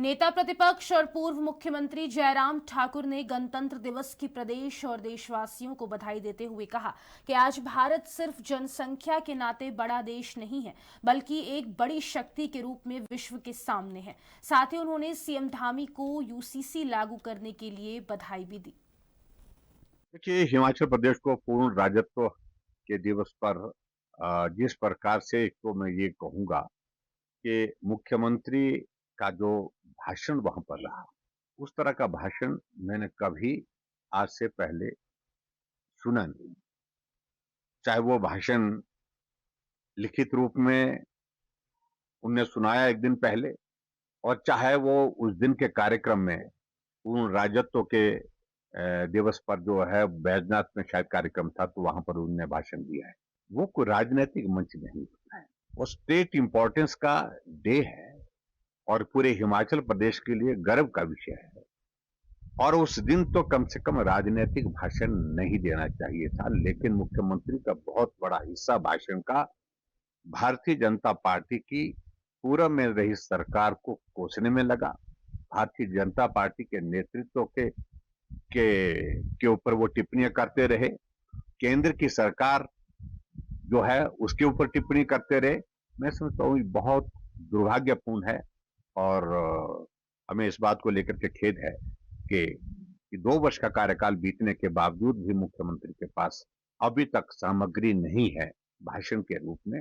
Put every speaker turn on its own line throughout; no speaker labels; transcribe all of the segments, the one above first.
नेता प्रतिपक्ष और पूर्व मुख्यमंत्री जयराम ठाकुर ने गणतंत्र दिवस की प्रदेश और देशवासियों को बधाई देते हुए कहा कि आज भारत सिर्फ जनसंख्या के नाते बड़ा देश नहीं है, बल्कि एक बड़ी शक्ति के रूप में विश्व के सामने है। साथ ही उन्होंने सीएम धामी को यूसीसी लागू करने के लिए बधाई भी दी।
देखिए, हिमाचल प्रदेश को पूर्ण राज्यत्व के दिवस पर जिस प्रकार से, एक तो मैं ये कहूंगा कि मुख्यमंत्री का जो भाषण वहां पर रहा, उस तरह का भाषण मैंने कभी आज से पहले सुना नहीं। चाहे वो भाषण लिखित रूप में उनने सुनाया एक दिन पहले, और चाहे वो उस दिन के कार्यक्रम में पूर्ण राज्यत्व के दिवस पर जो है बैजनाथ में शायद कार्यक्रम था, तो वहां पर उन्होंने भाषण दिया है। वो कोई राजनीतिक मंच नहीं होता है, वो स्टेट इंपॉर्टेंस का डे है और पूरे हिमाचल प्रदेश के लिए गर्व का विषय है। और उस दिन तो कम से कम राजनीतिक भाषण नहीं देना चाहिए था, लेकिन मुख्यमंत्री का बहुत बड़ा हिस्सा भाषण का भारतीय जनता पार्टी की पूर्व में रही सरकार को कोसने में लगा। भारतीय जनता पार्टी के नेतृत्व के ऊपर वो टिप्पणियां करते रहे, केंद्र की सरकार जो है उसके ऊपर टिप्पणी करते रहे। मैं समझता हूँ बहुत दुर्भाग्यपूर्ण है, और हमें इस बात को लेकर के खेद है कि 2 वर्ष का कार्यकाल बीतने के बावजूद भी मुख्यमंत्री के पास अभी तक सामग्री नहीं है भाषण के रूप में,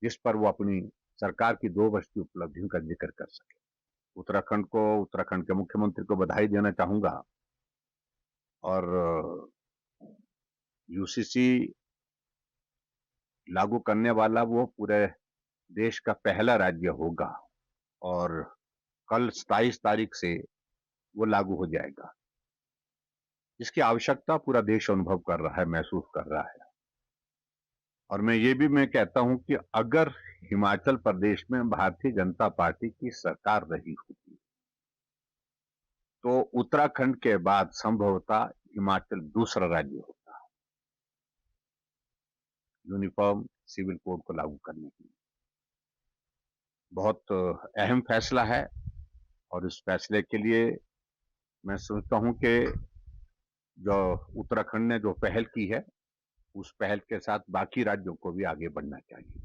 जिस पर वो अपनी सरकार की 2 वर्ष की उपलब्धियों का जिक्र कर सके। उत्तराखंड के मुख्यमंत्री को बधाई देना चाहूंगा, और यूसीसी लागू करने वाला वो पूरे देश का पहला राज्य होगा, और कल 27 तारीख से वो लागू हो जाएगा। इसकी आवश्यकता पूरा देश अनुभव कर रहा है, महसूस कर रहा है। और मैं कहता हूं कि अगर हिमाचल प्रदेश में भारतीय जनता पार्टी की सरकार रही होती, तो उत्तराखंड के बाद संभवतः हिमाचल दूसरा राज्य होता यूनिफॉर्म सिविल कोड को लागू करने के लिए। बहुत अहम फैसला है, और इस फैसले के लिए मैं सोचता हूं कि जो उत्तराखंड ने जो पहल की है, उस पहल के साथ बाकी राज्यों को भी आगे बढ़ना चाहिए।